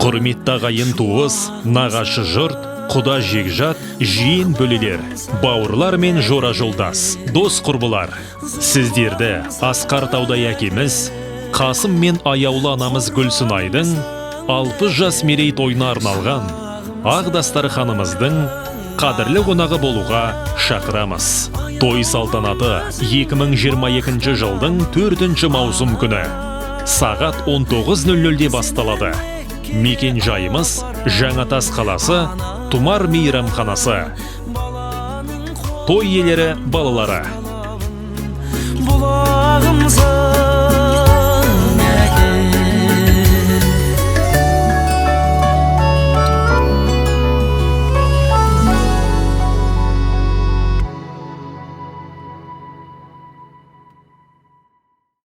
Құрметті ағайын туыс, нағашы жұрт, құда жекжат, жиен бөлелер, бауырлар мен жора жолдас, дос құрбылар. Сіздерді Асқар Таудай әкеміз, Қасым мен аяулы анамыз Гүлсінайдың 60 жас мерейтойына арналған Ақ Дастарханымыздың қадірлі қонағы болуға шақырамыз. Той салтанаты 2022 жылдың 4 маусым күні сағат 19:00-де басталады. Мекен жайымыз Жаңатас қаласы, Тұмар мейрамханасы. Той иелері балалары.